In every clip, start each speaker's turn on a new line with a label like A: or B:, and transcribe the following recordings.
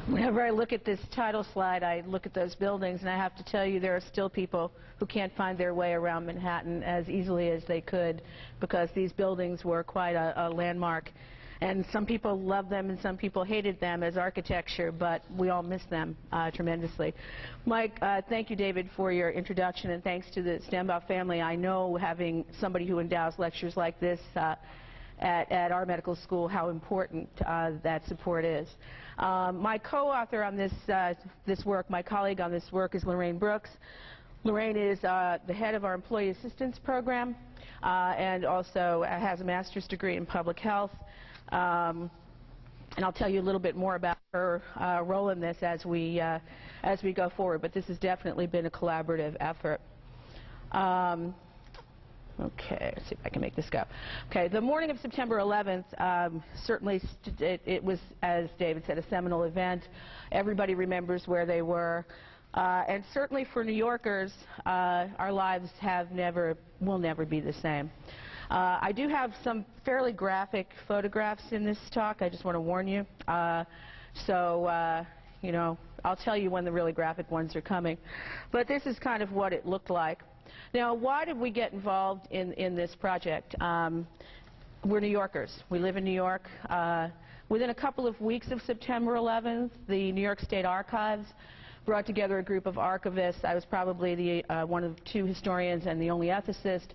A: Whenever I look at this title slide, I look at those buildings, and I have to tell you there are still people who can't find their way around Manhattan as easily as they could, because these buildings were quite a landmark. And some people loved them and some people hated them as architecture, but we all miss them tremendously. Mike, thank you, David, for your introduction, and thanks to the Stembaugh family. I know, having somebody who endows lectures like this at our medical school, how important that support is. My co-author on this work, my colleague on this work, is Lorraine Brooks. Lorraine is the head of our Employee Assistance Program and also has a master's degree in public health. And I'll tell you a little bit more about her role in this as we go forward, but this has definitely been a collaborative effort. Okay, let's see if I can make this go. Okay, the morning of September 11th, certainly it was, as David said, a seminal event. Everybody remembers where they were. And certainly for New Yorkers, our lives will never be the same. I do have some fairly graphic photographs in this talk. I just want to warn you. You know, I'll tell you when the really graphic ones are coming. But this is kind of what it looked like. Now, why did we get involved in this project? We're New Yorkers. We live in New York. Within a couple of weeks of September 11th, the New York State Archives brought together a group of archivists. I was probably the one of two historians and the only ethicist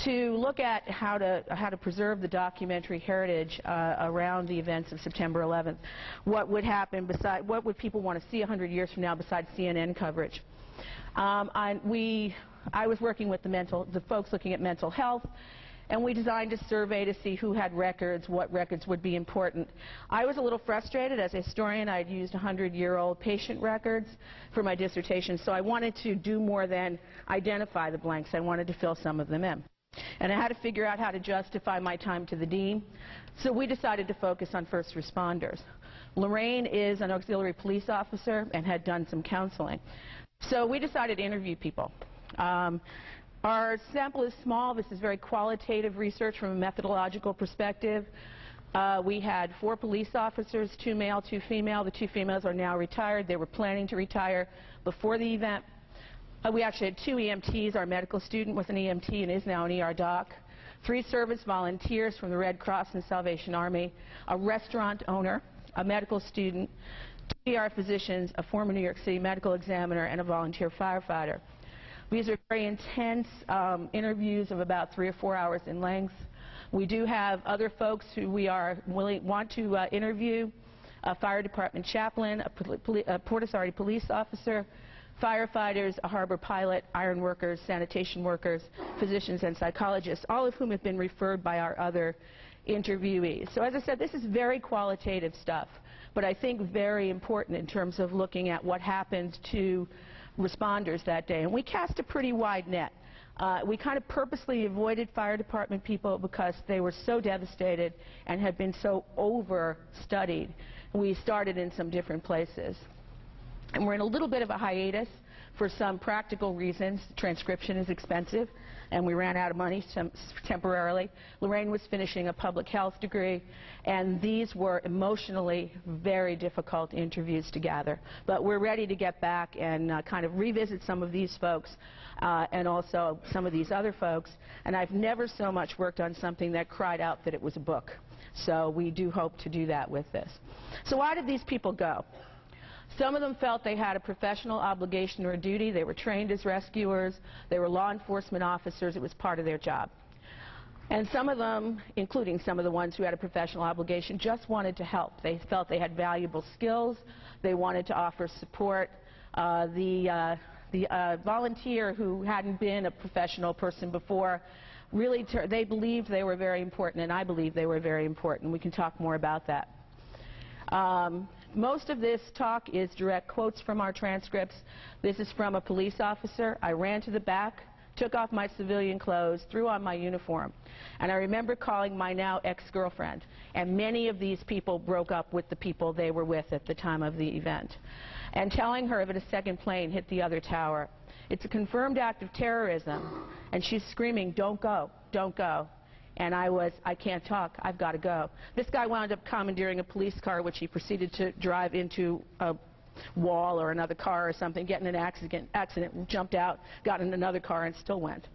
A: to look at how to preserve the documentary heritage around the events of September 11th. What would happen what would people want to see 100 years from now besides CNN coverage? I was working with the folks looking at mental health, and we designed a survey to see who had records, what records would be important. I was a little frustrated. As a historian, I had used 100-year-old patient records for my dissertation, so I wanted to do more than identify the blanks. I wanted to fill some of them in. And I had to figure out how to justify my time to the dean, so we decided to focus on first responders. Lorraine is an auxiliary police officer and had done some counseling. So we decided to interview people. Our sample is small. This is very qualitative research from a methodological perspective. We had 4 police officers, 2 male, 2 female. The 2 females are now retired. They were planning to retire before the event. We actually had 2 EMTs. Our medical student was an EMT and is now an ER doc. 3 service volunteers from the Red Cross and Salvation Army, a restaurant owner, a medical student, 2 ER physicians, a former New York City medical examiner, and a volunteer firefighter. These are very intense interviews of about 3 or 4 hours in length. We do have other folks who we want to interview: a fire department chaplain, a Port Authority police officer, firefighters, a harbor pilot, iron workers, sanitation workers, physicians, and psychologists, all of whom have been referred by our other interviewees. So as I said, this is very qualitative stuff, but I think very important in terms of looking at what happened to responders that day. And we cast a pretty wide net. We kind of purposely avoided fire department people because they were so devastated and had been so over-studied. We started in some different places. And we're in a little bit of a hiatus for some practical reasons. Transcription is expensive, and we ran out of money temporarily. Lorraine was finishing a public health degree, and these were emotionally very difficult interviews to gather. But we're ready to get back and kind of revisit some of these folks and also some of these other folks. And I've never so much worked on something that cried out that it was a book. So we do hope to do that with this. So why did these people go? Some of them felt they had a professional obligation or a duty. They were trained as rescuers. They were law enforcement officers. It was part of their job. And some of them, including some of the ones who had a professional obligation, just wanted to help. They felt they had valuable skills. They wanted to offer support. The volunteer who hadn't been a professional person before, really, they believed they were very important, and I believe they were very important. We can talk more about that. Most of this talk is direct quotes from our transcripts. This is from a police officer. I ran to the back, took off my civilian clothes, threw on my uniform. And I remember calling my now ex-girlfriend. And many of these people broke up with the people they were with at the time of the event. And telling her that a second plane hit the other tower. It's a confirmed act of terrorism. And she's screaming, "Don't go, don't go." And I can't talk, I've got to go. This guy wound up commandeering a police car, which he proceeded to drive into a wall or another car or something, get in an accident, jumped out, got in another car, and still went.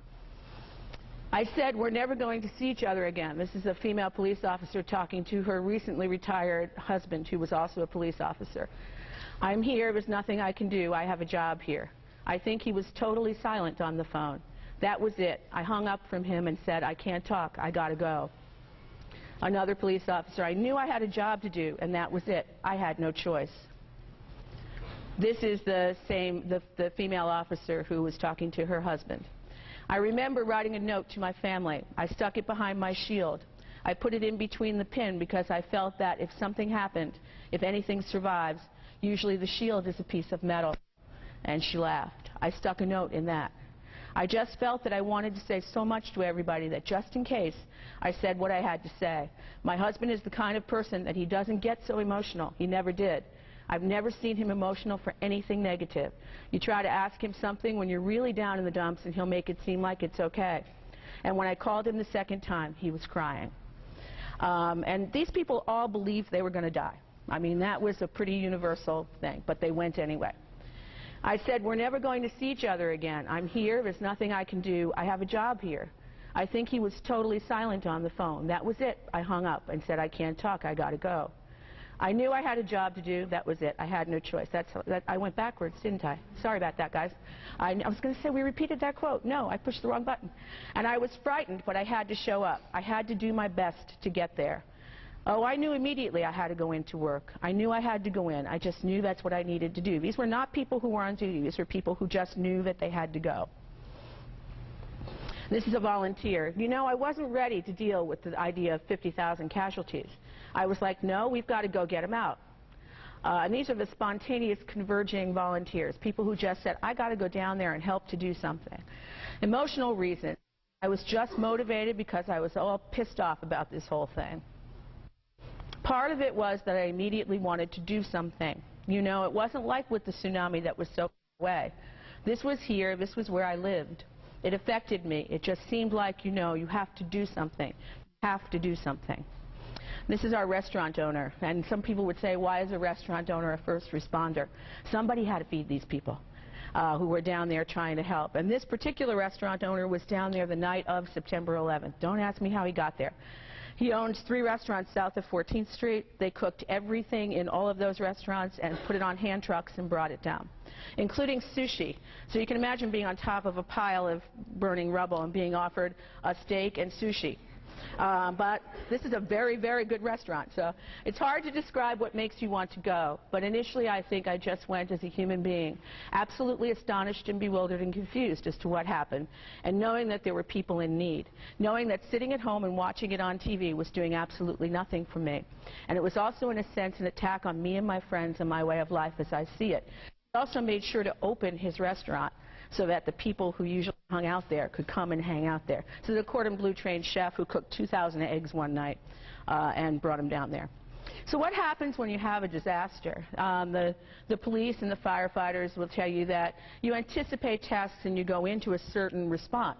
A: I said, we're never going to see each other again. This is a female police officer talking to her recently retired husband, who was also a police officer. I'm here, there's nothing I can do, I have a job here. I think he was totally silent on the phone. That was it. I hung up from him and said, I can't talk, I gotta go. Another police officer, I knew I had a job to do, and that was it. I had no choice. This is the female officer who was talking to her husband. I remember writing a note to my family. I stuck it behind my shield. I put it in between the pin because I felt that if something happened, if anything survives, usually the shield is a piece of metal. And she laughed. I stuck a note in that. I just felt that I wanted to say so much to everybody that just in case, I said what I had to say. My husband is the kind of person that he doesn't get so emotional. He never did. I've never seen him emotional for anything negative. You try to ask him something when you're really down in the dumps and he'll make it seem like it's okay. And when I called him the second time, he was crying. And these people all believed they were going to die. I mean, that was a pretty universal thing, but they went anyway. I said, we're never going to see each other again. I'm here, there's nothing I can do, I have a job here. I think he was totally silent on the phone. That was it. I hung up and said, I can't talk, I gotta go. I knew I had a job to do, that was it. I had no choice. I went backwards, didn't I? Sorry about that, guys. I was going to say we repeated that quote. No, I pushed the wrong button. And I was frightened, but I had to show up. I had to do my best to get there. Oh, I knew immediately I had to go into work. I knew I had to go in. I just knew that's what I needed to do. These were not people who were on duty. These were people who just knew that they had to go. This is a volunteer. You know, I wasn't ready to deal with the idea of 50,000 casualties. I was like, no, we've got to go get them out. And these are the spontaneous converging volunteers, people who just said, I got to go down there and help to do something. Emotional reasons. I was just motivated because I was all pissed off about this whole thing. Part of it was that I immediately wanted to do something. You know, it wasn't like with the tsunami that was so far away. This was here, this was where I lived. It affected me. It just seemed like, you know, you have to do something. You have to do something. This is our restaurant owner, and some people would say, why is a restaurant owner a first responder? Somebody had to feed these people who were down there trying to help. And this particular restaurant owner was down there the night of September 11th. Don't ask me how he got there. He owns 3 restaurants south of 14th Street. They cooked everything in all of those restaurants and put it on hand trucks and brought it down, including sushi. So you can imagine being on top of a pile of burning rubble and being offered a steak and sushi. But this is a very, very good restaurant, so it's hard to describe what makes you want to go. But initially, I think I just went as a human being, absolutely astonished and bewildered and confused as to what happened, and knowing that there were people in need, knowing that sitting at home and watching it on TV was doing absolutely nothing for me. And it was also, in a sense, an attack on me and my friends and my way of life as I see it. He also made sure to open his restaurant so that the people who usually hung out there could come and hang out there. So the cordon bleu trained chef who cooked 2,000 eggs one night and brought them down there. So what happens when you have a disaster? The police and the firefighters will tell you that you anticipate tasks and you go into a certain response.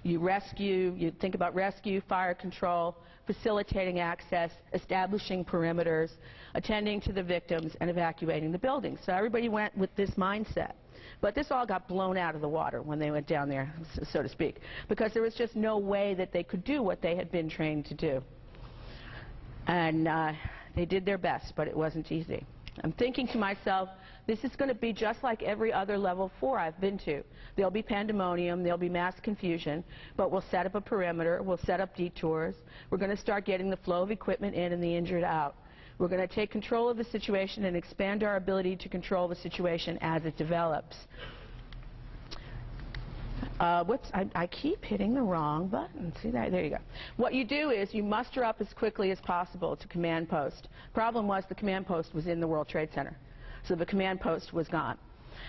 A: You rescue, you think about rescue, fire control, facilitating access, establishing perimeters, attending to the victims, and evacuating the building. So everybody went with this mindset. But this all got blown out of the water when they went down there, so to speak, because there was just no way that they could do what they had been trained to do. And they did their best, but it wasn't easy. I'm thinking to myself, this is going to be just like every other level 4 I've been to. There'll be pandemonium, there'll be mass confusion, but we'll set up a perimeter, we'll set up detours, we're going to start getting the flow of equipment in and the injured out. We're going to take control of the situation and expand our ability to control the situation as it develops. Whoops, I keep hitting the wrong button. See that? There you go. What you do is you muster up as quickly as possible to command post. Problem was the command post was in the World Trade Center, so the command post was gone.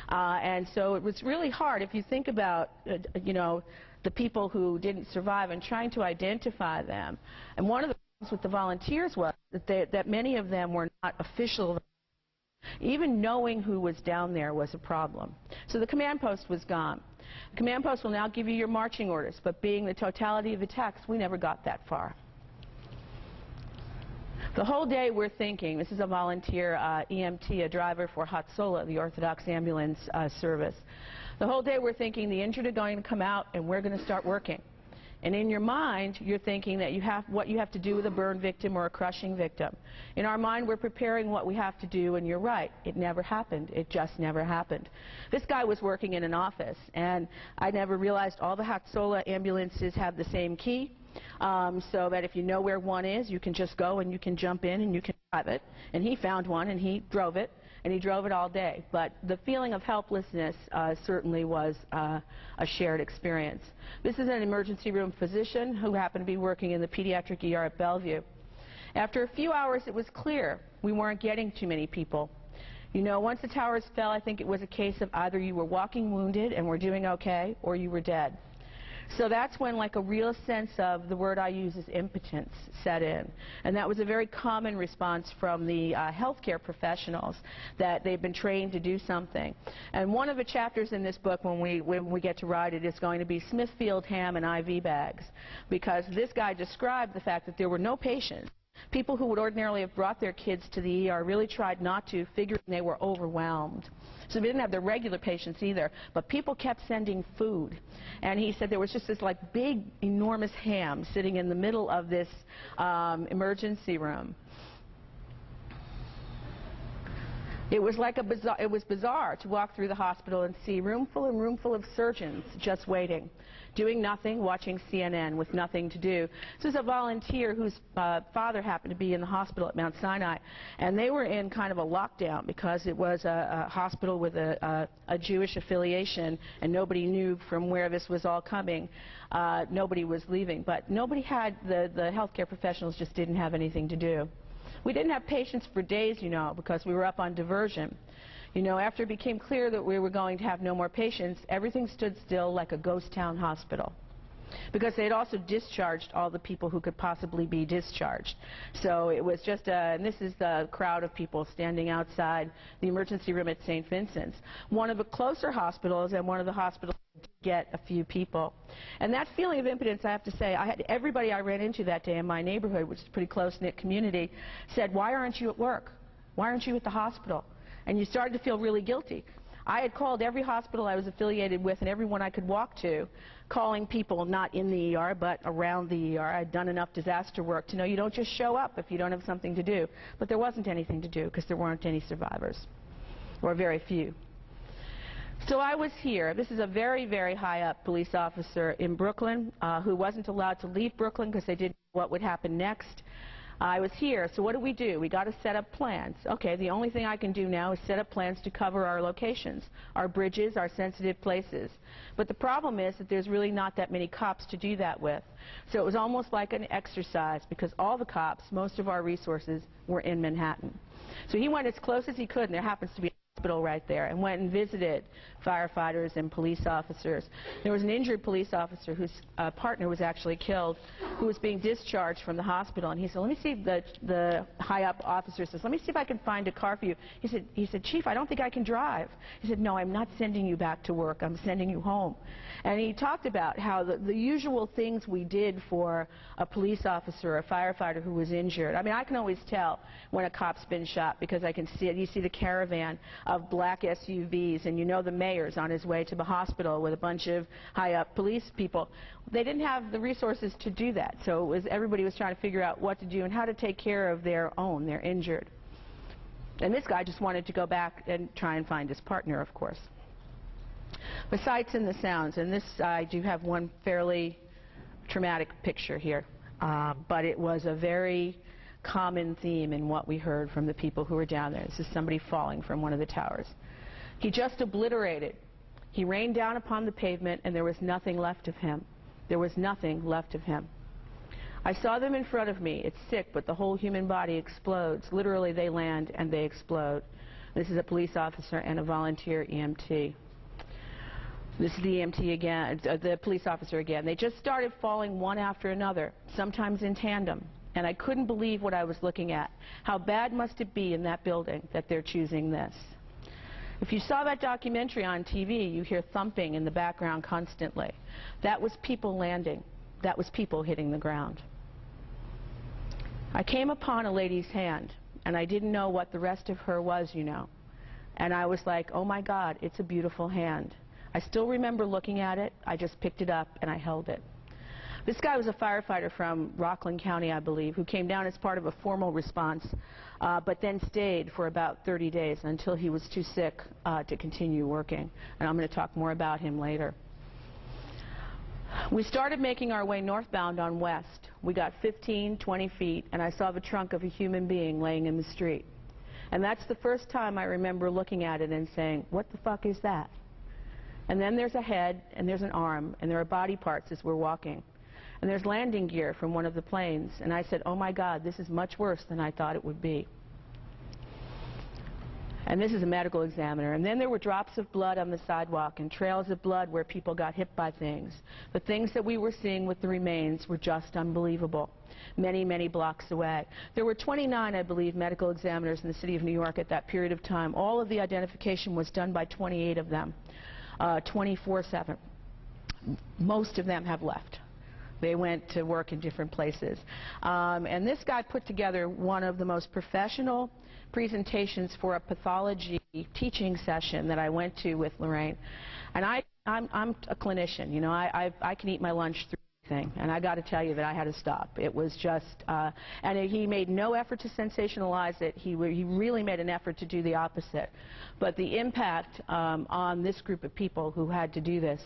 A: And so it was really hard if you think about, you know, the people who didn't survive and trying to identify them. And one of the problems with the volunteers was that many of them were not official. Even knowing who was down there was a problem. So the command post was gone. The command post will now give you your marching orders, but being the totality of the text, we never got that far. The whole day we're thinking, this is a volunteer EMT, a driver for Hatsola, the Orthodox Ambulance Service. The whole day we're thinking the injured are going to come out and we're going to start working. And in your mind, you're thinking that what you have to do with a burn victim or a crushing victim. In our mind, we're preparing what we have to do, and you're right. It never happened. It just never happened. This guy was working in an office, and I never realized all the Hatsola ambulances have the same key, so that if you know where one is, you can just go and you can jump in and you can drive it. And he found one, and he drove it. And he drove it all day. But the feeling of helplessness certainly was a shared experience. This is an emergency room physician who happened to be working in the pediatric ER at Bellevue. After a few hours, it was clear we weren't getting too many people. You know, once the towers fell, I think it was a case of either you were walking wounded and were doing okay, or you were dead. So that's when, like, a real sense of, the word I use is impotence, set in. And that was a very common response from the healthcare professionals, that they've been trained to do something. And one of the chapters in this book, when we get to write it, is going to be Smithfield ham and IV bags, because this guy described the fact that there were no patients. People who would ordinarily have brought their kids to the ER really tried not to, figuring they were overwhelmed. So they didn't have the regular patients either, but people kept sending food. And he said there was just this like big, enormous ham sitting in the middle of this emergency room. It was like it was bizarre to walk through the hospital and see room full of surgeons just waiting, doing nothing, watching CNN with nothing to do. This is a volunteer whose father happened to be in the hospital at Mount Sinai, and they were in kind of a lockdown because it was a hospital with a Jewish affiliation, and nobody knew from where this was all coming. Nobody was leaving, but nobody had, the healthcare professionals just didn't have anything to do. We didn't have patients for days, you know, because we were up on diversion. You know, after it became clear that we were going to have no more patients, everything stood still like a ghost town hospital, because they had also discharged all the people who could possibly be discharged. So it was just and this is the crowd of people standing outside the emergency room at St. Vincent's, one of the closer hospitals and one of the hospitals to get a few people. And that feeling of impotence, I have to say, everybody I ran into that day in my neighborhood, which is a pretty close-knit community, said, "Why aren't you at work? Why aren't you at the hospital?" And you started to feel really guilty. I had called every hospital I was affiliated with and everyone I could walk to, calling people not in the ER but around the ER. I'd done enough disaster work to know you don't just show up if you don't have something to do. But there wasn't anything to do because there weren't any survivors, or very few. So I was here. This is a very, very high-up police officer in Brooklyn who wasn't allowed to leave Brooklyn because they didn't know what would happen next. I was here, so what do? We got to set up plans. Okay, the only thing I can do now is set up plans to cover our locations, our bridges, our sensitive places. But the problem is that there's really not that many cops to do that with. So it was almost like an exercise, because all the cops, most of our resources, were in Manhattan. So he went as close as he could, and there happens to be a hospital right there, and went and visited firefighters and police officers. There was an injured police officer whose partner was actually killed, who was being discharged from the hospital, and he said, "Let me see," the high-up officer says, "Let me see if I can find a car for you." He said, "Chief, I don't think I can drive." He said, "No, I'm not sending you back to work. I'm sending you home." And he talked about how the usual things we did for a police officer or a firefighter who was injured. I mean, I can always tell when a cop's been shot because I can see it. You see the caravan of black SUVs, and you know the mayor's on his way to the hospital with a bunch of high-up police people. They didn't have the resources to do that, so everybody was trying to figure out what to do and how to take care of their own, their injured. And this guy just wanted to go back and try and find his partner, of course. The sights and the sounds, and this, I do have one fairly traumatic picture here, but it was a very common theme in what we heard from the people who were down there. This is somebody falling from one of the towers. He just obliterated. He rained down upon the pavement, and there was nothing left of him. There was nothing left of him. I saw them in front of me. It's sick, but the whole human body explodes. Literally, they land and they explode. This is a police officer and a volunteer EMT. This is the EMT again, the police officer again. They just started falling one after another, sometimes in tandem. And I couldn't believe what I was looking at. How bad must it be in that building that they're choosing this? If you saw that documentary on TV, you hear thumping in the background constantly. That was people landing. That was people hitting the ground. I came upon a lady's hand, and I didn't know what the rest of her was, you know. And I was like, oh my God, it's a beautiful hand. I still remember looking at it. I just picked it up and I held it. This guy was a firefighter from Rockland County, I believe, who came down as part of a formal response, but then stayed for about 30 days until he was too sick to continue working. And I'm going to talk more about him later. We started making our way northbound on West. We got 15, 20 feet, and I saw the trunk of a human being laying in the street. And that's the first time I remember looking at it and saying, what the fuck is that? And then there's a head, and there's an arm, and there are body parts as we're walking. And there's landing gear from one of the planes. And I said, oh my God, this is much worse than I thought it would be. And this is a medical examiner. And then there were drops of blood on the sidewalk and trails of blood where people got hit by things. The things that we were seeing with the remains were just unbelievable. Many, many blocks away. There were 29, I believe, medical examiners in the city of New York at that period of time. All of the identification was done by 28 of them, 24/7. Most of them have left. They went to work in different places. And this guy put together one of the most professional presentations for a pathology teaching session that I went to with Lorraine. And I'm a clinician, you know, I can eat my lunch through anything, and I got to tell you that I had to stop. It was just, and he made no effort to sensationalize it. He really made an effort to do the opposite. But the impact on this group of people who had to do this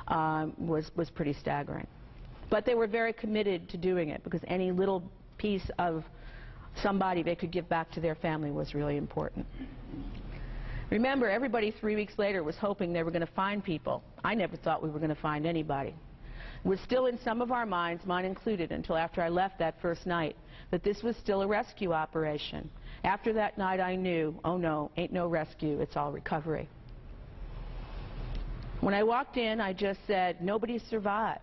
A: was pretty staggering. But they were very committed to doing it because any little piece of somebody they could give back to their family was really important. Remember, everybody 3 weeks later was hoping they were going to find people. I never thought we were going to find anybody. It was still in some of our minds, mine included, until after I left that first night, that this was still a rescue operation. After that night I knew, oh no, ain't no rescue, it's all recovery. When I walked in, I just said, nobody survived.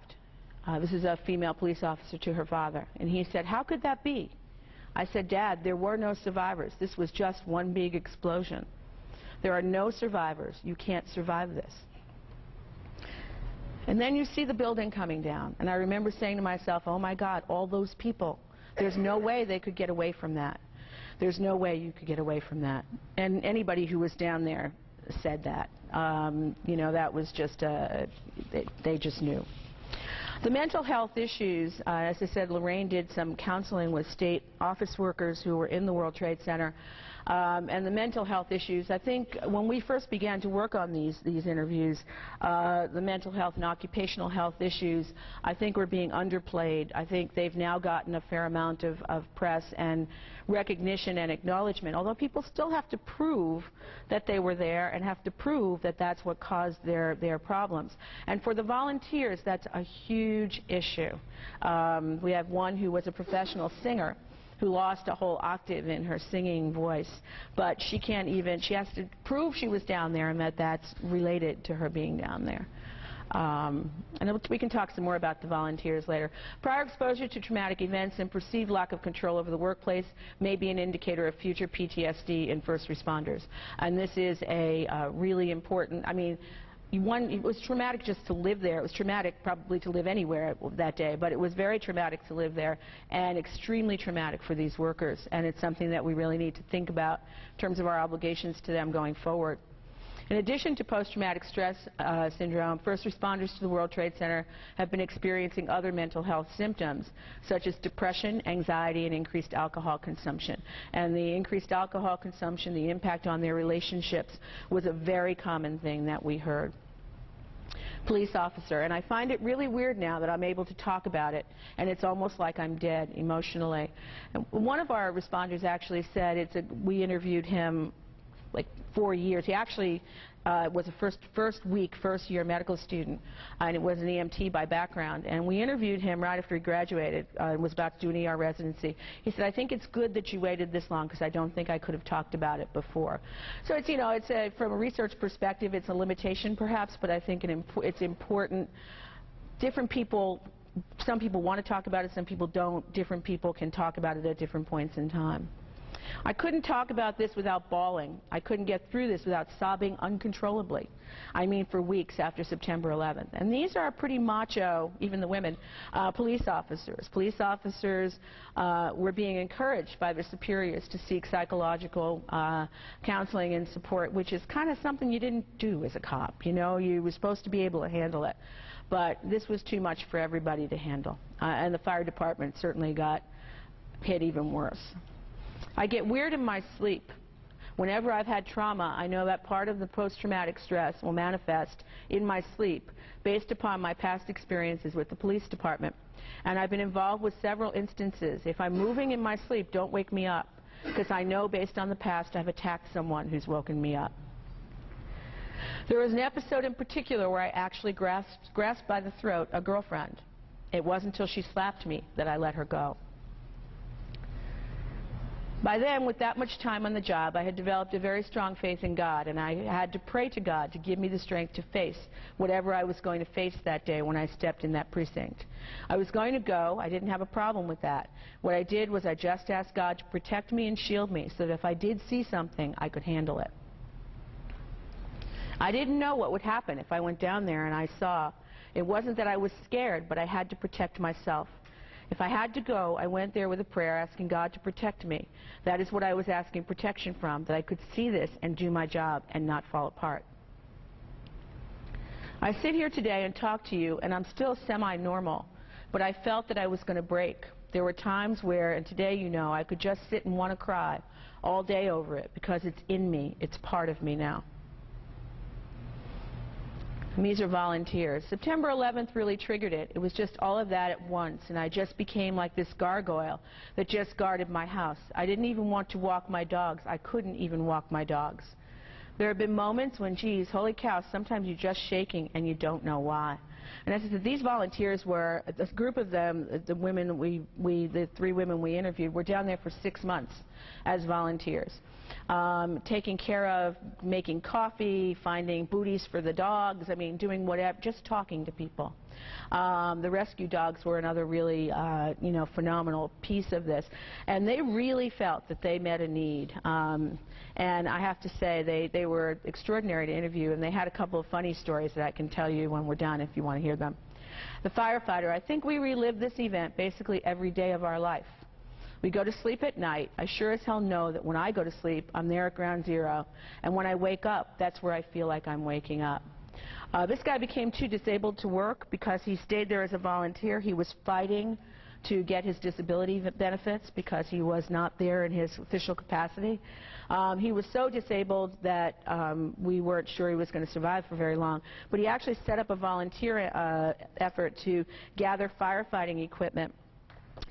A: This is a female police officer to her father. And he said, how could that be? I said, Dad, there were no survivors. This was just one big explosion. There are no survivors. You can't survive this. And then you see the building coming down. And I remember saying to myself, oh my God, all those people, there's no way they could get away from that. There's no way you could get away from that. And anybody who was down there said that. You know, that was just, they just knew. The mental health issues, as I said, Lorraine did some counseling with state office workers who were in the World Trade Center. And the mental health issues, I think when we first began to work on these interviews, the mental health and occupational health issues, I think were being underplayed. I think they've now gotten a fair amount of press and recognition and acknowledgement, although people still have to prove that they were there and have to prove that that's what caused their problems. And for the volunteers, that's a huge issue. We have one who was a professional singer who lost a whole octave in her singing voice, but she can't even, she has to prove she was down there and that that's related to her being down there. And we can talk some more about the volunteers later. Prior exposure to traumatic events and perceived lack of control over the workplace may be an indicator of future PTSD in first responders. And this is a really important, I mean, it was traumatic just to live there. It was traumatic probably to live anywhere that day, but it was very traumatic to live there and extremely traumatic for these workers. And it's something that we really need to think about in terms of our obligations to them going forward. In addition to post-traumatic stress syndrome, first responders to the World Trade Center have been experiencing other mental health symptoms, such as depression, anxiety, and increased alcohol consumption. And the increased alcohol consumption, the impact on their relationships, was a very common thing that we heard. Police officer, and I find it really weird now that I'm able to talk about it, and it's almost like I'm dead emotionally. And one of our responders actually said, we interviewed him like 4 years. He actually was a first year medical student, and it was an EMT by background. And we interviewed him right after he graduated and was about to do an ER residency. He said, I think it's good that you waited this long because I don't think I could have talked about it before. So it's, you know, from a research perspective, it's a limitation perhaps, but I think it's important. Different people, some people want to talk about it, some people don't. Different people can talk about it at different points in time. I couldn't talk about this without bawling. I couldn't get through this without sobbing uncontrollably. I mean, for weeks after September 11th. And these are pretty macho, even the women, police officers. Police officers were being encouraged by their superiors to seek psychological counseling and support, which is kind of something you didn't do as a cop. You know, you were supposed to be able to handle it. But this was too much for everybody to handle. And the fire department certainly got hit even worse. I get weird in my sleep. Whenever I've had trauma, I know that part of the post-traumatic stress will manifest in my sleep based upon my past experiences with the police department. And I've been involved with several instances. If I'm moving in my sleep, don't wake me up, because I know based on the past I've attacked someone who's woken me up. There was an episode in particular where I actually grasped by the throat a girlfriend. It wasn't until she slapped me that I let her go. By then, with that much time on the job, I had developed a very strong faith in God, and I had to pray to God to give me the strength to face whatever I was going to face that day when I stepped in that precinct. I was going to go. I didn't have a problem with that. What I did was I just asked God to protect me and shield me so that if I did see something, I could handle it. I didn't know what would happen if I went down there and I saw. It wasn't that I was scared, but I had to protect myself. If I had to go, I went there with a prayer asking God to protect me. That is what I was asking protection from, that I could see this and do my job and not fall apart. I sit here today and talk to you, and I'm still semi-normal, but I felt that I was going to break. There were times where, and today you know, I could just sit and want to cry all day over it because it's in me. It's part of me now. And these are volunteers. September 11th really triggered it. It was just all of that at once, and I just became like this gargoyle that just guarded my house. I didn't even want to walk my dogs. I couldn't even walk my dogs. There have been moments when, geez, holy cow, sometimes you're just shaking and you don't know why. And as I said, these volunteers were, this group of them, the women the 3 women we interviewed, were down there for 6 months as volunteers. Taking care of, making coffee, finding booties for the dogs, I mean, doing whatever, just talking to people. The rescue dogs were another really, phenomenal piece of this. And they really felt that they met a need. And I have to say, they were extraordinary to interview, and they had a couple of funny stories that I can tell you when we're done if you want to hear them. The firefighter, I think we relive this event basically every day of our life. We go to sleep at night. I sure as hell know that when I go to sleep, I'm there at ground zero. And when I wake up, that's where I feel like I'm waking up. This guy became too disabled to work because he stayed there as a volunteer. He was fighting to get his disability benefits because he was not there in his official capacity. He was so disabled that we weren't sure he was going to survive for very long. But he actually set up a volunteer effort to gather firefighting equipment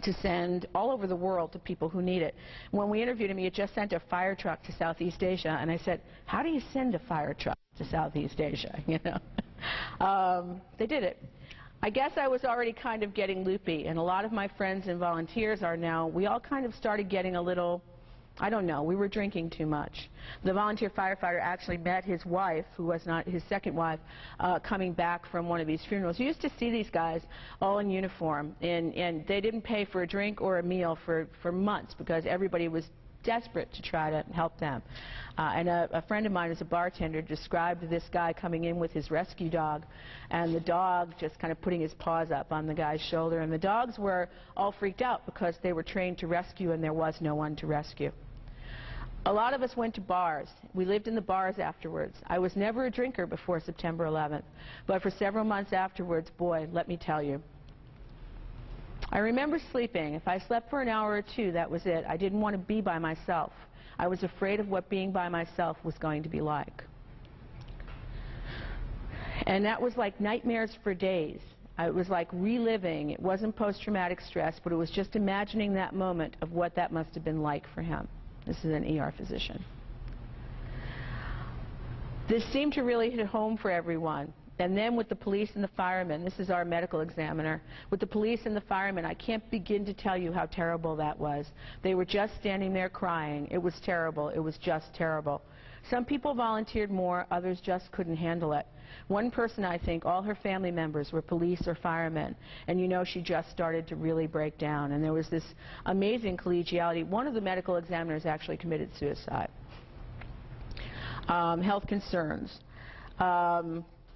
A: to send all over the world to people who need it. When we interviewed him, he had just sent a fire truck to Southeast Asia, and I said, how do you send a fire truck to Southeast Asia, you know? They did it. I guess I was already kind of getting loopy, and a lot of my friends and volunteers are now. We all kind of started getting a little, I don't know, we were drinking too much. The volunteer firefighter actually met his wife, who was not his second wife, coming back from one of these funerals. You used to see these guys all in uniform, and they didn't pay for a drink or a meal for months because everybody was desperate to try to help them. And a friend of mine who's a bartender described this guy coming in with his rescue dog, and the dog just kind of putting his paws up on the guy's shoulder, and the dogs were all freaked out because they were trained to rescue and there was no one to rescue. A lot of us went to bars. We lived in the bars afterwards. I was never a drinker before September 11th, but for several months afterwards, boy, let me tell you. I remember sleeping. If I slept for an hour or two, that was it. I didn't want to be by myself. I was afraid of what being by myself was going to be like. And that was like nightmares for days. It was like reliving. It wasn't post-traumatic stress, but it was just imagining that moment of what that must have been like for him. This is an ER physician. This seemed to really hit home for everyone. And then with the police and the firemen, this is our medical examiner, with the police and the firemen, I can't begin to tell you how terrible that was. They were just standing there crying. It was terrible. It was just terrible. Some people volunteered more, others just couldn't handle it. One person, I think, all her family members were police or firemen, and you know she just started to really break down. And there was this amazing collegiality. One of the medical examiners actually committed suicide. Health concerns.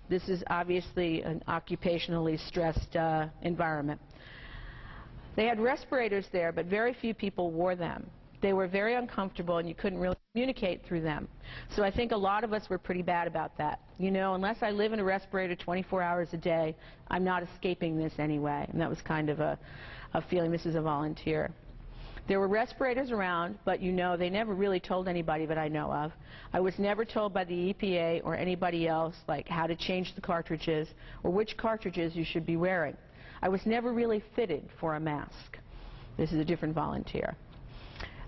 A: This is obviously an occupationally stressed environment. They had respirators there, but very few people wore them. They were very uncomfortable, and you couldn't really communicate through them. So I think a lot of us were pretty bad about that. You know, unless I live in a respirator 24 hours a day, I'm not escaping this anyway. And that was kind of a feeling. This is a volunteer. There were respirators around, but you know, they never really told anybody that I know of. I was never told by the EPA or anybody else, like, how to change the cartridges or which cartridges you should be wearing. I was never really fitted for a mask. This is a different volunteer.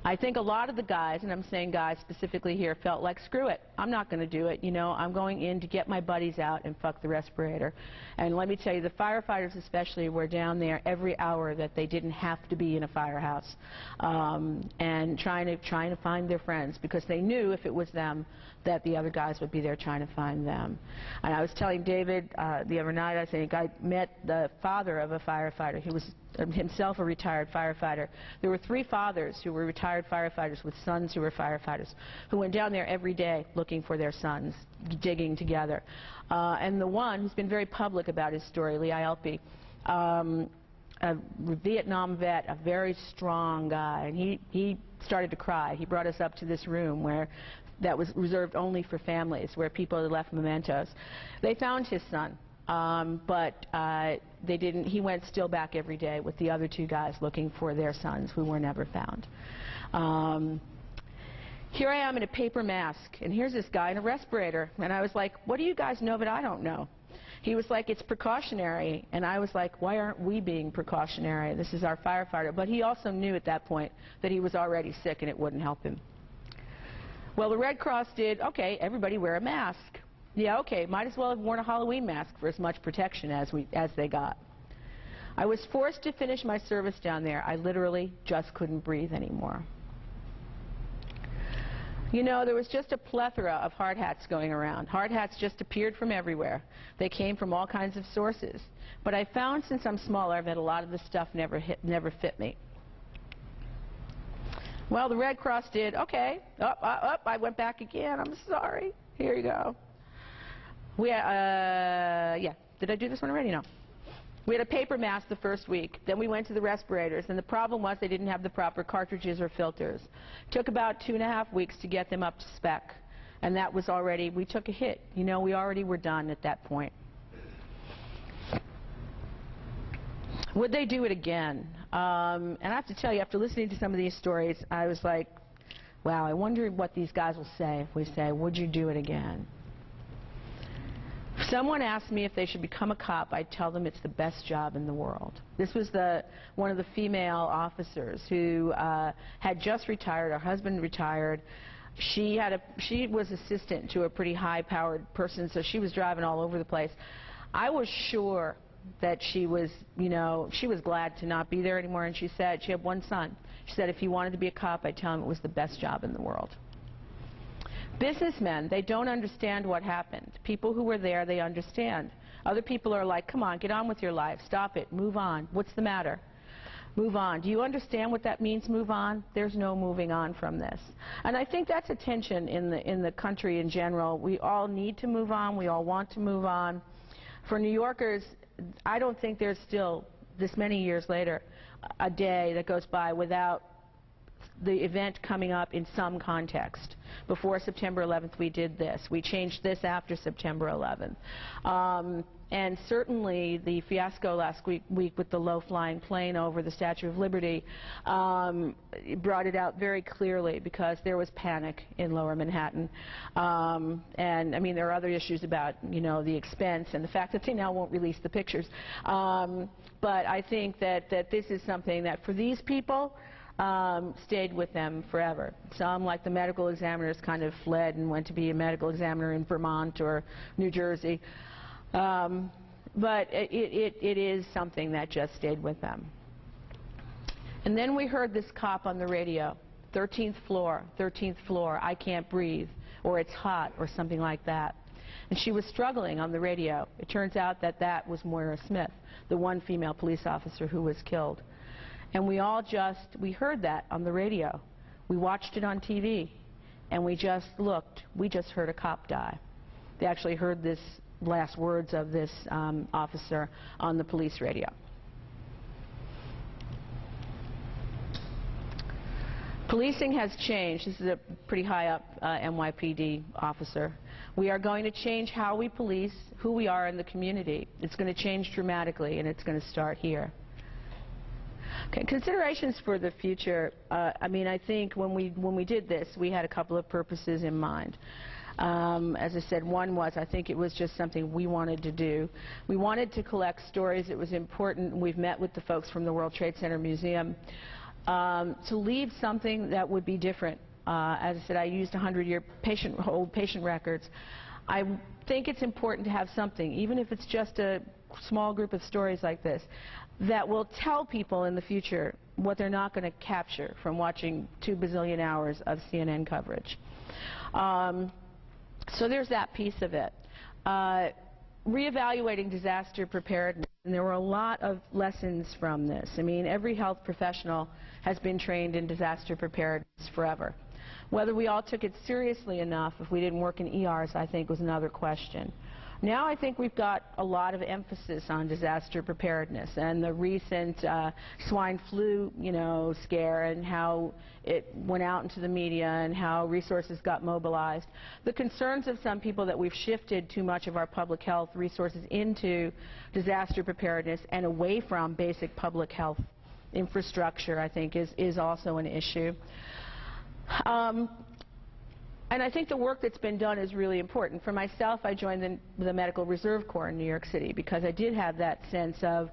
A: I think a lot of the guys, and I'm saying guys specifically here, felt like, screw it, I'm not going to do it. You know, I'm going in to get my buddies out and fuck the respirator. And let me tell you, the firefighters especially were down there every hour that they didn't have to be in a firehouse, and trying to find their friends, because they knew if it was them that the other guys would be there trying to find them. And I was telling David the other night, I think, I met the father of a firefighter. He was himself a retired firefighter. There were 3 fathers who were retired firefighters with sons who were firefighters, who went down there every day looking for their sons, digging together. And the one who's been very public about his story, Lee Ielpe, a Vietnam vet, a very strong guy, and he started to cry. He brought us up to this room where that was reserved only for families, where people had left mementos. They found his son. But they didn't. He went still back every day with the other 2 guys looking for their sons who were never found. Here I am in a paper mask, and here's this guy in a respirator, and I was like, what do you guys know that I don't know? He was like, it's precautionary, and I was like, why aren't we being precautionary? This is our firefighter. But he also knew at that point that he was already sick and it wouldn't help him. Well, the Red Cross did, okay, everybody wear a mask. Yeah, okay, might as well have worn a Halloween mask for as much protection as they got. I was forced to finish my service down there. I literally just couldn't breathe anymore. You know, there was just a plethora of hard hats going around. Hard hats just appeared from everywhere. They came from all kinds of sources. But I found, since I'm smaller, that a lot of the stuff never fit me. Well, the Red Cross did, okay, I went back again, I'm sorry. Here you go. Yeah, did I do this one already? No. We had a paper mask the first week. Then we went to the respirators, and the problem was they didn't have the proper cartridges or filters. It took about 2.5 weeks to get them up to spec, and that was already, we took a hit. You know, we already were done at that point. Would they do it again? And I have to tell you, after listening to some of these stories, I was like, wow, I wonder what these guys will say if we say, would you do it again? If someone asked me if they should become a cop, I'd tell them it's the best job in the world. This was one of the female officers who had just retired. Her husband retired. She was assistant to a pretty high-powered person, so she was driving all over the place. I was sure that she was, you know, she was glad to not be there anymore, and she said, she had one son. She said if he wanted to be a cop, I'd tell him it was the best job in the world. Businessmen, they don't understand what happened. People who were there, they understand. Other people are like, come on, get on with your life. Stop it. Move on. What's the matter? Move on. Do you understand what that means, move on? There's no moving on from this. And I think that's a tension in the country in general. We all need to move on. We all want to move on. For New Yorkers, I don't think there's still, this many years later, a day that goes by without the event coming up in some context. Before September 11th, we did this. We changed this after September 11th. And certainly the fiasco last week with the low-flying plane over the Statue of Liberty brought it out very clearly, because there was panic in Lower Manhattan. And I mean, there are other issues about, you know, the expense and the fact that they now won't release the pictures. But I think that this is something that for these people stayed with them forever. Some, like the medical examiners, kind of fled and went to be a medical examiner in Vermont or New Jersey. But it is something that just stayed with them. And then we heard this cop on the radio, 13th floor, I can't breathe, or it's hot, or something like that. And she was struggling on the radio. It turns out that that was Moira Smith, the one female police officer who was killed. And we heard that on the radio. We watched it on TV, and we just looked. We just heard a cop die. They actually heard this last words of this officer on the police radio. Policing has changed. This is a pretty high up NYPD officer. We are going to change how we police, who we are in the community. It's going to change dramatically, and it's going to start here. Okay, considerations for the future. I mean, I think when we did this, we had a couple of purposes in mind. As I said, one was I think it was just something we wanted to do. We wanted to collect stories. It was important. We've met with the folks from the World Trade Center Museum to leave something that would be different. As I said, I used 100-year old patient records. I think it's important to have something, even if it's just a small group of stories like this, that will tell people in the future what they're not going to capture from watching 2 bazillion hours of CNN coverage. So there's that piece of it. Reevaluating disaster preparedness, and there were a lot of lessons from this. I mean, every health professional has been trained in disaster preparedness forever. Whether we all took it seriously enough if we didn't work in ERs, I think, was another question. Now I think we've got a lot of emphasis on disaster preparedness, and the recent swine flu, scare, and how it went out into the media and how resources got mobilized. The concerns of some people that we've shifted too much of our public health resources into disaster preparedness and away from basic public health infrastructure, I think, is also an issue. And I think the work that's been done is really important. For myself, I joined the Medical Reserve Corps in New York City because I did have that sense of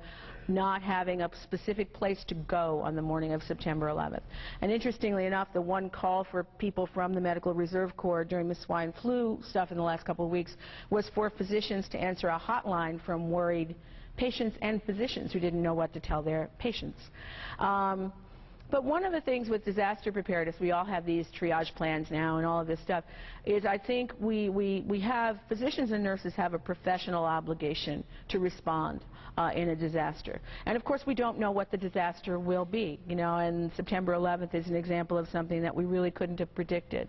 A: not having a specific place to go on the morning of September 11th. And interestingly enough, the one call for people from the Medical Reserve Corps during the swine flu stuff in the last couple of weeks was for physicians to answer a hotline from worried patients and physicians who didn't know what to tell their patients. But one of the things with disaster preparedness, we all have these triage plans now and all of this stuff, is I think we have, physicians and nurses have a professional obligation to respond in a disaster. And of course we don't know what the disaster will be, and September 11th is an example of something that we really couldn't have predicted.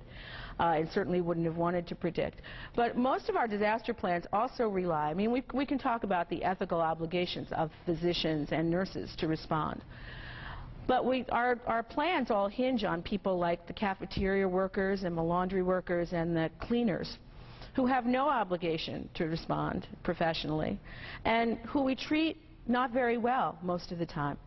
A: And certainly wouldn't have wanted to predict. But most of our disaster plans also rely, I mean, we can talk about the ethical obligations of physicians and nurses to respond. But our plans all hinge on people like the cafeteria workers and the laundry workers and the cleaners who have no obligation to respond professionally and who we treat not very well most of the time.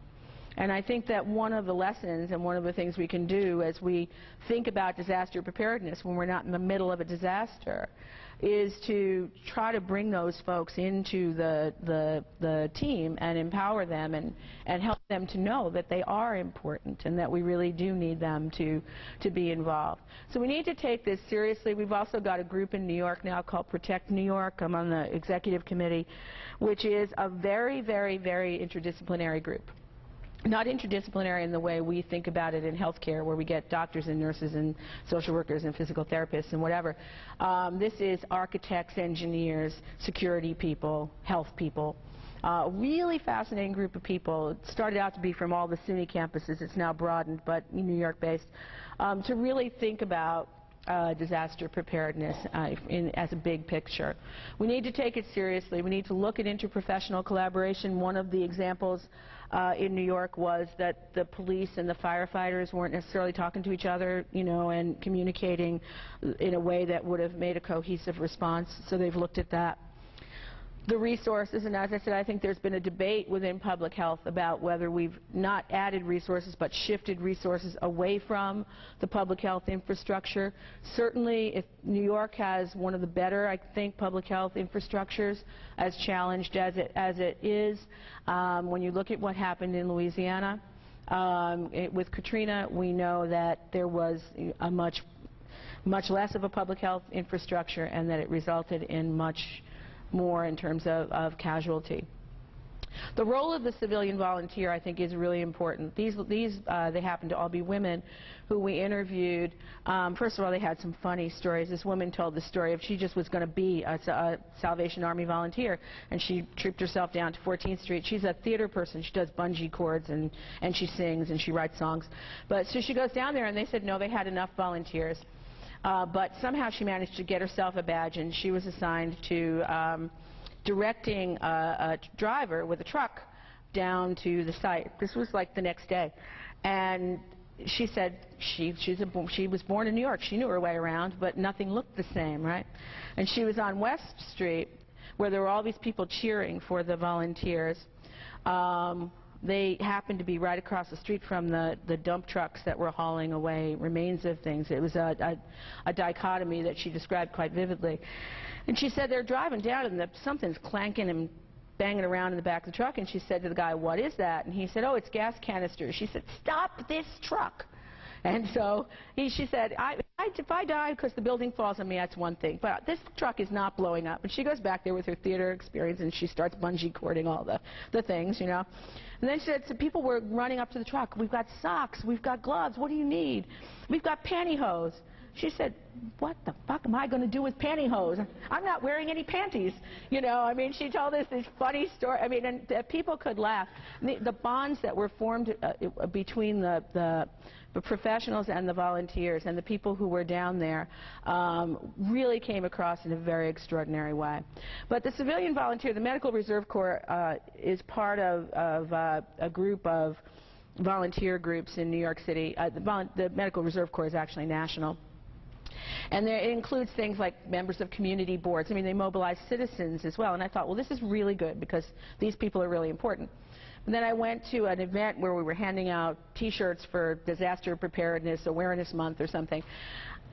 A: And I think that one of the lessons and one of the things we can do as we think about disaster preparedness when we're not in the middle of a disaster is to try to bring those folks into the team and empower them and help them to know that they are important and that we really do need them to be involved. So we need to take this seriously. We've also got a group in New York now called Protect New York. I'm on the executive committee, which is a very, very, very interdisciplinary group. Not interdisciplinary in the way we think about it in healthcare, where we get doctors and nurses and social workers and physical therapists and whatever. This is architects, engineers, security people, health people. A really fascinating group of people. It started out to be from all the SUNY campuses. It's now broadened, but New York-based, to really think about disaster preparedness as a big picture. We need to take it seriously. We need to look at interprofessional collaboration. One of the examples in New York was that the police and the firefighters weren't necessarily talking to each other, and communicating in a way that would have made a cohesive response. So they've looked at that. The resources, and as I said, I think there's been a debate within public health about whether we've not added resources but shifted resources away from the public health infrastructure. Certainly, if New York has one of the better, I think, public health infrastructures, as challenged as it is, when you look at what happened in Louisiana, with Katrina, we know that there was a much less of a public health infrastructure and that it resulted in much more in terms of casualty. The role of the civilian volunteer, I think, is really important. They happen to all be women who we interviewed. First of all, they had some funny stories. This woman told the story of she just was going to be a Salvation Army volunteer, and she trooped herself down to 14th Street. She's a theater person. She does bungee cords, and she sings, and she writes songs. But so she goes down there, and they said, no, they had enough volunteers. But somehow she managed to get herself a badge, and she was assigned to directing a driver with a truck down to the site. This was like the next day. And she said she was born in New York. She knew her way around, but nothing looked the same, right? And she was on West Street, where there were all these people cheering for the volunteers. They happened to be right across the street from the dump trucks that were hauling away remains of things. It was a dichotomy that she described quite vividly. And she said they're driving down and something's clanking and banging around in the back of the truck, and she said to the guy, what is that? And he said, oh, it's gas canisters. She said, stop this truck. And so she said, if I die because the building falls on me, that's one thing. But this truck is not blowing up. And she goes back there with her theater experience, and she starts bungee cording all the things, you know. And then she said, so people were running up to the truck. We've got socks. We've got gloves. What do you need? We've got pantyhose. She said, what the fuck am I going to do with pantyhose? I'm not wearing any panties. You know, I mean, she told us this funny story. I mean, and people could laugh. The bonds that were formed between the professionals and the volunteers and the people who were down there really came across in a very extraordinary way. But the civilian volunteer, the Medical Reserve Corps, is part of a group of volunteer groups in New York City. The Medical Reserve Corps is actually national. And it includes things like members of community boards. I mean, they mobilize citizens as well. And I thought, well, this is really good because these people are really important. And then I went to an event where we were handing out T-shirts for Disaster Preparedness Awareness Month or something.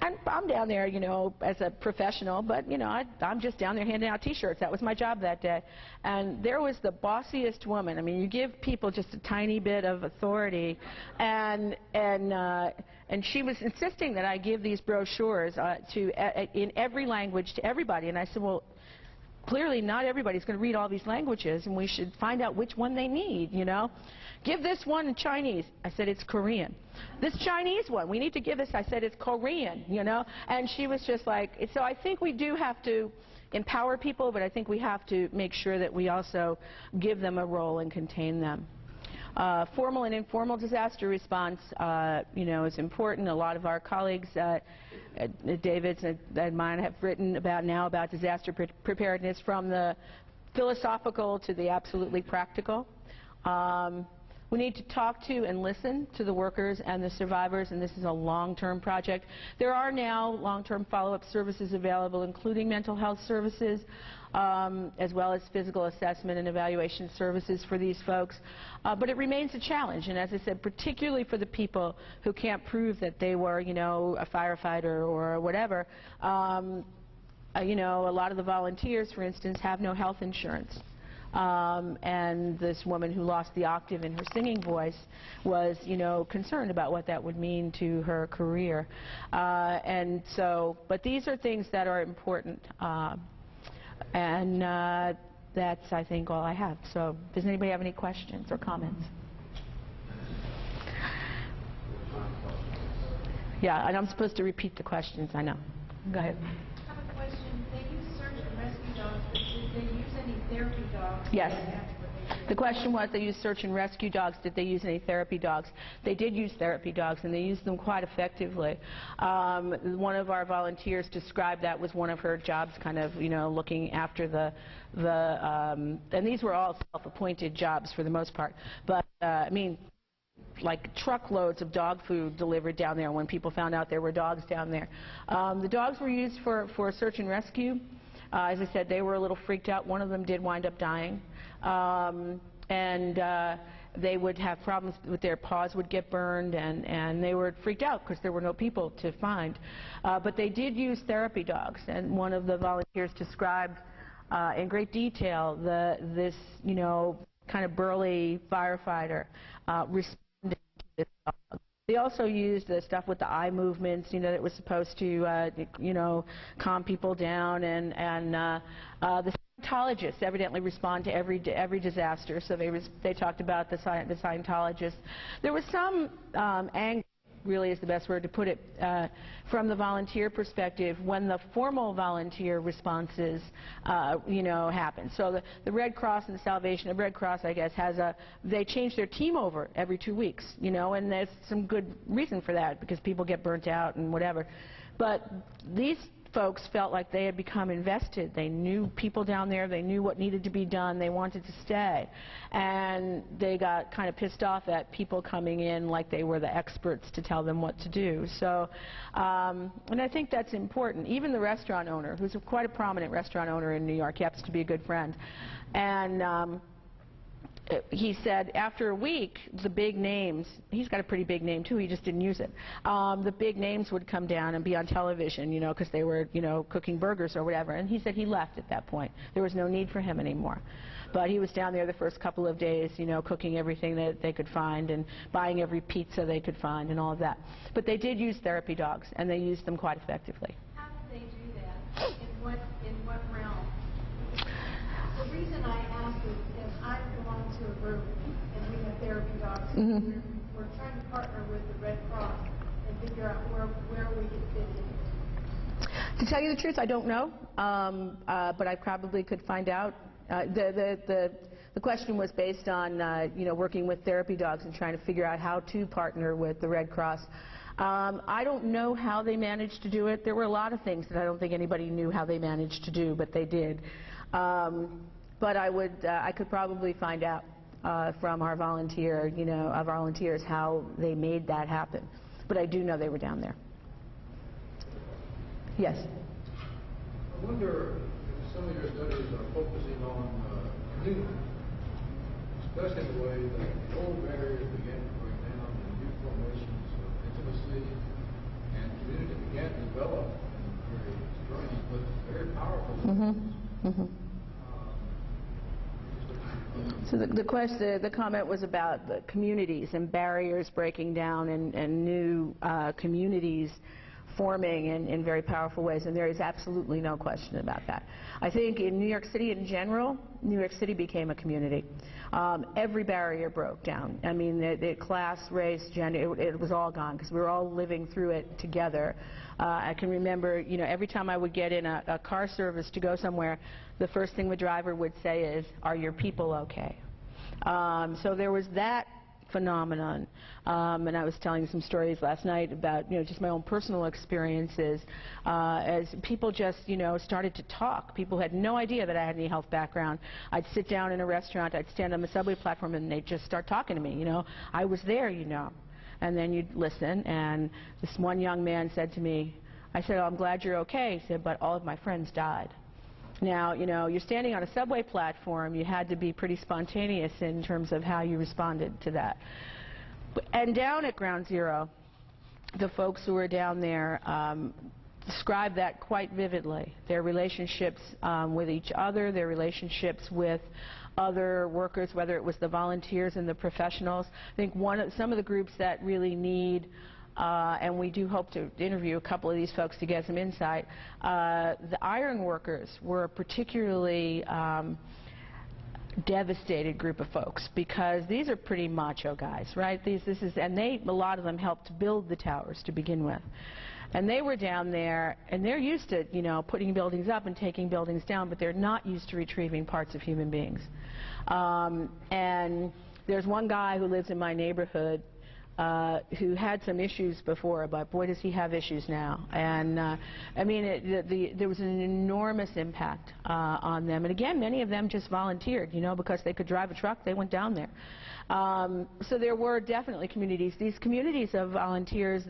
A: And I'm down there, you know, as a professional, but, you know, I'm just down there handing out T-shirts. That was my job that day. And there was the bossiest woman. I mean, you give people just a tiny bit of authority, and she was insisting that I give these brochures in every language to everybody. And I said, well, clearly not everybody's going to read all these languages, and we should find out which one they need, you know. Give this one in Chinese. I said, it's Korean. This Chinese one, we need to give this. I said, it's Korean, you know. And she was just like, so I think we do have to empower people, but I think we have to make sure that we also give them a role and contain them. Formal and informal disaster response, you know, is important. A lot of our colleagues, David's and mine, have written about disaster preparedness, from the philosophical to the absolutely practical. We need to talk to and listen to the workers and the survivors, and this is a long-term project. There are now long-term follow-up services available, including mental health services, as well as physical assessment and evaluation services for these folks. But it remains a challenge, and as I said, particularly for the people who can't prove that they were, you know, a firefighter or whatever. You know, a lot of the volunteers, for instance, have no health insurance. And this woman who lost the octave in her singing voice was, you know, concerned about what that would mean to her career. And so, but these are things that are important. And that's, I think, all I have. So does anybody have any questions or comments? Yeah, and I'm supposed to repeat the questions, I know. Go ahead.
B: I have a question. They use search and rescue dogs, but did they use any therapy dogs?
A: Yes. The question was, they used search and rescue dogs. Did they use any therapy dogs? They did use therapy dogs, and they used them quite effectively. One of our volunteers described that was one of her jobs, kind of, you know, looking after and these were all self-appointed jobs for the most part. But, I mean, like truckloads of dog food delivered down there when people found out there were dogs down there. The dogs were used for search and rescue. As I said, they were a little freaked out. One of them did wind up dying. They would have problems with their paws would get burned, and they were freaked out because there were no people to find. But they did use therapy dogs, and one of the volunteers described in great detail this, you know, kind of burly firefighter responding to this dog. They also used the stuff with the eye movements, you know, that was supposed to, you know, calm people down, and the Scientologists evidently respond to every disaster, so they talked about the Scientologists. There was some anger, really is the best word to put it, from the volunteer perspective when the formal volunteer responses, happen. So the Red Cross and the Salvation, the Red Cross, I guess, they change their team over every 2 weeks, and there's some good reason for that because people get burnt out and whatever. But these folks felt like they had become invested. They knew people down there. They knew what needed to be done. They wanted to stay. And they got kind of pissed off at people coming in like they were the experts to tell them what to do. So, and I think that's important. Even the restaurant owner, who's quite a prominent restaurant owner in New York, he happens to be a good friend. And he said after a week, the big names, he's got a pretty big name too, he just didn't use it, the big names would come down and be on television, because they were, cooking burgers or whatever. And he said he left at that point. There was no need for him anymore. But he was down there the first couple of days, cooking everything that they could find and buying every pizza they could find and all of that. But they did use therapy dogs, and they used them quite effectively.
B: How did they do that? In what realm? The reason I ask is I belong to a group, and we have therapy dogs. Mm-hmm. We're trying to partner with the Red Cross and figure out where we can fit in.
A: To tell you the truth, I don't know, but I probably could find out. The question was based on working with therapy dogs and trying to figure out how to partner with the Red Cross. I don't know how they managed to do it. There were a lot of things that I don't think anybody knew how they managed to do, but they did. But I could probably find out from our volunteers how they made that happen. But I do know they were down there. Yes?
C: I wonder if some of your studies are focusing on community, especially the way that the old barriers began to break down and new formations of intimacy and community began to develop in very strange but very powerful ways. Mm-hmm.
A: So the comment was about the communities and barriers breaking down and new communities forming in very powerful ways, and there is absolutely no question about that. I think in New York City in general, New York City became a community. Every barrier broke down. I mean, the class, race, gender, it was all gone because we were all living through it together. I can remember, every time I would get in a car service to go somewhere, the first thing the driver would say is, "Are your people okay?" So there was that phenomenon, and I was telling some stories last night about just my own personal experiences as people just started to talk. People had no idea that I had any health background. I'd sit down in a restaurant, I'd stand on the subway platform, and they'd just start talking to me. I was there, and then you'd listen, and this one young man said to me, I said, "Oh, I'm glad you're okay." He said, "But all of my friends died." Now, you're standing on a subway platform. You had to be pretty spontaneous in terms of how you responded to that. And down at Ground Zero, the folks who were down there described that quite vividly. Their relationships with each other, their relationships with other workers, whether it was the volunteers and the professionals. I think some of the groups that really need and we do hope to interview a couple of these folks to get some insight. The iron workers were a particularly devastated group of folks because these are pretty macho guys, right? A lot of them helped build the towers to begin with. And they were down there, and they're used to, putting buildings up and taking buildings down, but they're not used to retrieving parts of human beings. And there's one guy who lives in my neighborhood who had some issues before, but boy, does he have issues now. And I mean, there was an enormous impact on them. And again, many of them just volunteered, because they could drive a truck, they went down there. So there were definitely communities. These communities of volunteers,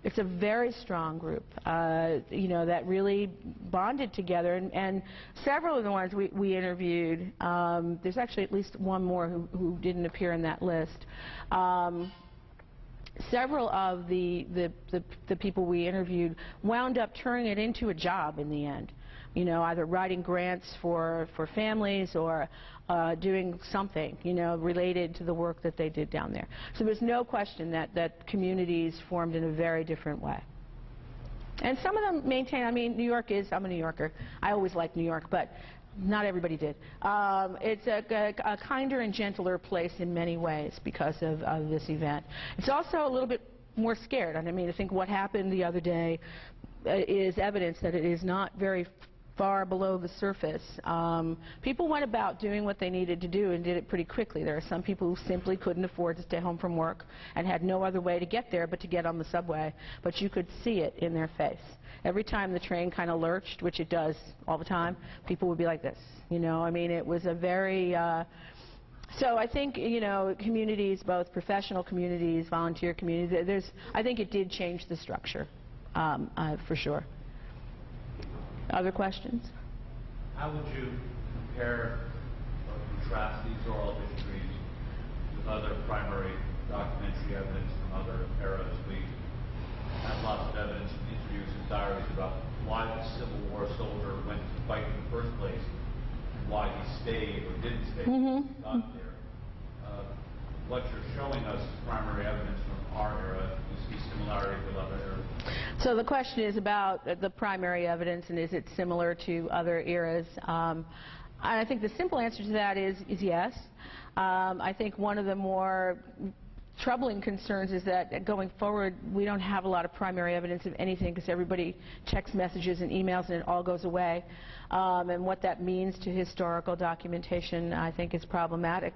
A: it's a very strong group, that really bonded together. And several of the ones we interviewed, there's actually at least one more who didn't appear in that list. Several of the people we interviewed wound up turning it into a job in the end. Either writing grants for families or doing something, related to the work that they did down there. So there's no question that communities formed in a very different way. And some of them maintain, I mean, New York is, I'm a New Yorker, I always liked New York, but not everybody did. It's a kinder and gentler place in many ways because of this event. It's also a little bit more scared. I mean, I think what happened the other day is evidence that it is not very far below the surface. People went about doing what they needed to do and did it pretty quickly. There are some people who simply couldn't afford to stay home from work and had no other way to get there but to get on the subway. But you could see it in their face. Every time the train kind of lurched, which it does all the time, people would be like this. You know, I mean, it was a very... So I think, you know, communities, both professional communities, volunteer communities, I think it did change the structure, for sure. Other questions?
D: How would you compare or contrast these oral histories with other primary documentary evidence from other eras? We have lots of evidence from interviews and diaries about why the Civil War soldier went to fight in the first place, and why he stayed or didn't stay when he got there. What you're showing us is primary evidence from our era. Do you see similarities with other eras?
A: So the question is about the primary evidence, and is it similar to other eras? I think the simple answer to that is yes. I think one of the more troubling concerns is that going forward we don't have a lot of primary evidence of anything because everybody checks messages and emails and it all goes away. And what that means to historical documentation, I think, is problematic.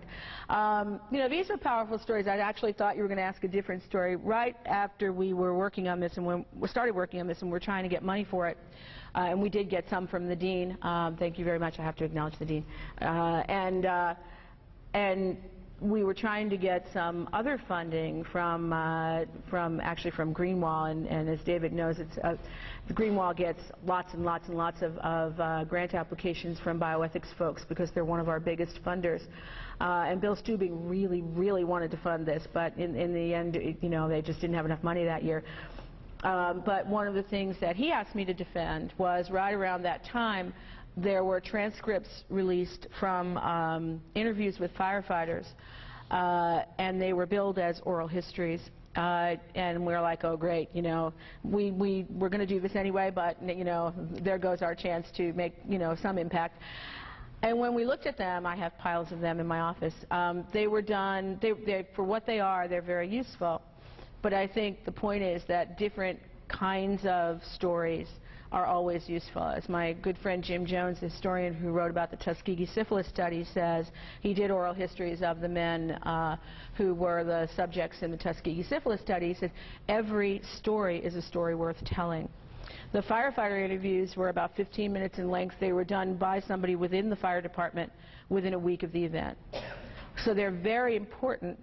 A: You know, these are powerful stories. I actually thought you were going to ask a different story. Right after we were working on this and when we started working on this and we're trying to get money for it, and we did get some from the dean. Thank you very much. I have to acknowledge the dean. And we were trying to get some other funding from Greenwall, and as David knows, Greenwall gets lots and lots and lots of grant applications from bioethics folks because they're one of our biggest funders. And Bill Stubing really, really wanted to fund this, but in the end, you know, they just didn't have enough money that year. But one of the things that he asked me to defend was right around that time, there were transcripts released from interviews with firefighters, and they were billed as oral histories. And we're like, oh great, you know, we're going to do this anyway, but you know, there goes our chance to make, you know, some impact. And when we looked at them, I have piles of them in my office. They were done. For what they are, they're very useful. But I think the point is that different kinds of stories are always useful. As my good friend Jim Jones, the historian who wrote about the Tuskegee syphilis study, says, he did oral histories of the men who were the subjects in the Tuskegee syphilis study. He said, every story is a story worth telling. The firefighter interviews were about 15 minutes in length. They were done by somebody within the fire department within a week of the event. So they're very important.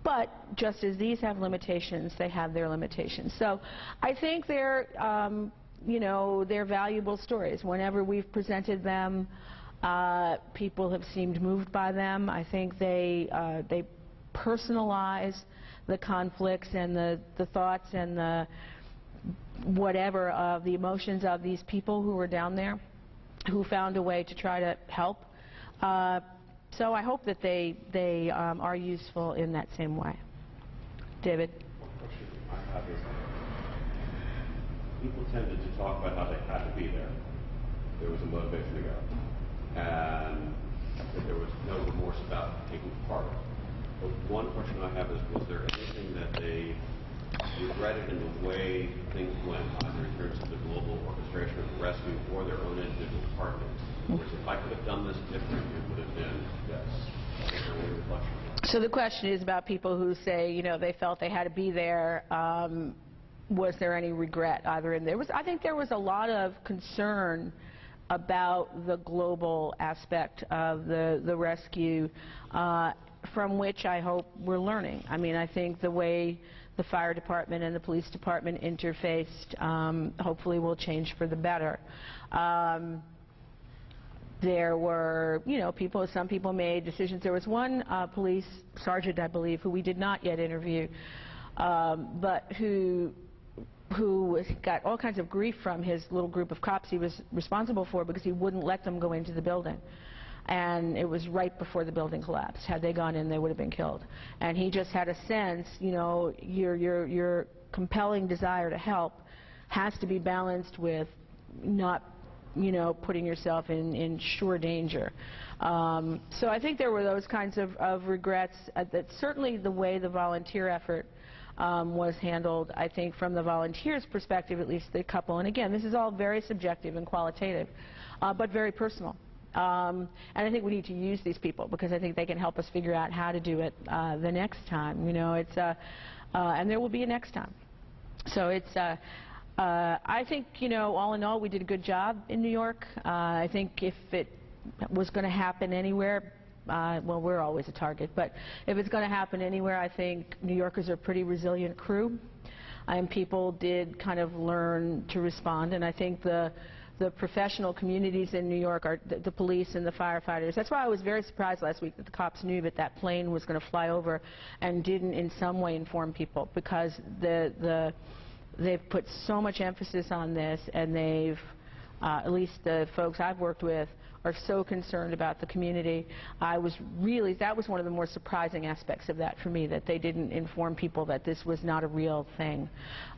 A: But just as these have limitations, they have their limitations. So I think they're, you know, they're valuable stories. Whenever we've presented them, people have seemed moved by them. I think they personalize the conflicts and the thoughts and the whatever of the emotions of these people who were down there, who found a way to try to help. So I hope that they are useful in that same way. David?
E: One question I have is, people tended to talk about how they had to be there. There was a motivation to go. And that there was no remorse about taking part. But one question I have is, was there anything that they regretted in the way things went, either in terms of the global orchestration of the rescue or their own individual departments? Whereas if I could have done this different, it would have been yes.
A: So the question is about people who say, you know, they felt they had to be there. Was there any regret either in there? I think there was a lot of concern about the global aspect of the rescue, from which I hope we're learning. I mean, I think the way the fire department and the police department interfaced hopefully will change for the better. There were, you know, some people made decisions. There was one police sergeant, I believe, who we did not yet interview, but who got all kinds of grief from his little group of cops he was responsible for because he wouldn't let them go into the building. And it was right before the building collapsed. Had they gone in, they would have been killed. And he just had a sense, you know, your compelling desire to help has to be balanced with not putting yourself in sure danger. So I think there were those kinds of regrets. That certainly the way the volunteer effort was handled, I think from the volunteers' perspective, at least the couple, and again, this is all very subjective and qualitative, but very personal. And I think we need to use these people because I think they can help us figure out how to do it the next time. And there will be a next time. So it's, I think, all in all, we did a good job in New York. I think if it was going to happen anywhere, well, we're always a target, but if it's going to happen anywhere, I think New Yorkers are a pretty resilient crew, and people did kind of learn to respond, and I think the professional communities in New York are the police and the firefighters. That's why I was very surprised last week that the cops knew that plane was going to fly over and didn't in some way inform people, because they've put so much emphasis on this, and they've, at least the folks I've worked with, are so concerned about the community. That was one of the more surprising aspects of that for me, that they didn't inform people that this was not a real thing.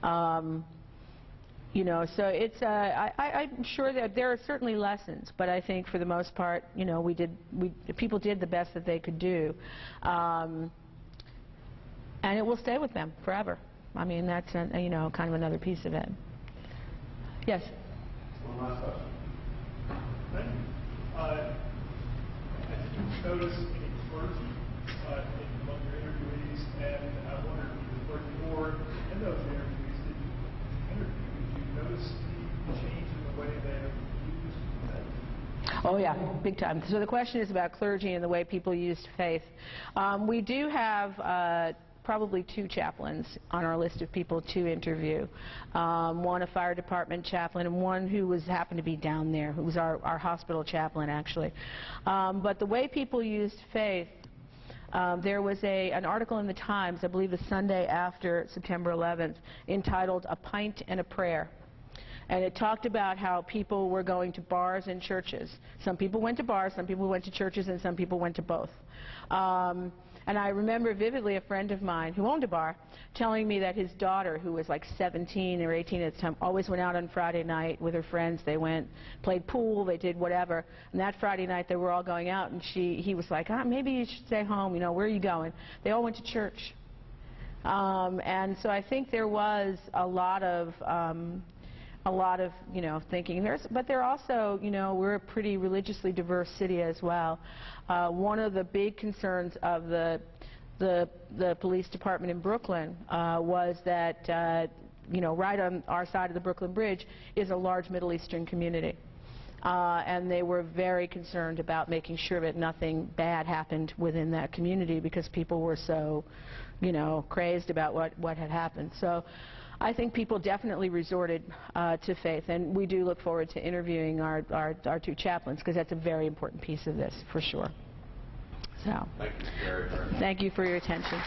A: So it's, I'm sure that there are certainly lessons, but I think for the most part, people did the best that they could do. And it will stay with them forever. I mean, that's, kind of another piece of it. Yes?
E: One last question.
F: Thank you. I didn't notice any clergy among your interviewees, and I wondered if you clergy or in those interviewees that you interviewed, did you notice any change in the way they have used faith?
A: Oh yeah, big time. So the question is about clergy and the way people used faith. We do have probably 2 chaplains on our list of people to interview. One a fire department chaplain, and one who happened to be down there, who was our hospital chaplain, actually. But the way people used faith, there was an article in the Times, I believe the Sunday after September 11th, entitled "A Pint and a Prayer." And it talked about how people were going to bars and churches. Some people went to bars, some people went to churches, and some people went to both. And I remember vividly a friend of mine who owned a bar telling me that his daughter, who was like 17 or 18 at the time, always went out on Friday night with her friends. They went, played pool, they did whatever. And that Friday night they were all going out, and he was like, maybe you should stay home, where are you going? They all went to church. And so I think there was a lot of thinking. But there also, we're a pretty religiously diverse city as well. One of the big concerns of the police department in Brooklyn was that, right on our side of the Brooklyn Bridge is a large Middle Eastern community. And they were very concerned about making sure that nothing bad happened within that community, because people were so, crazed about what had happened. So I think people definitely resorted to faith, and we do look forward to interviewing our 2 chaplains, because that's a very important piece of this, for sure. So,
E: Thank you very much.
A: Thank you for your attention.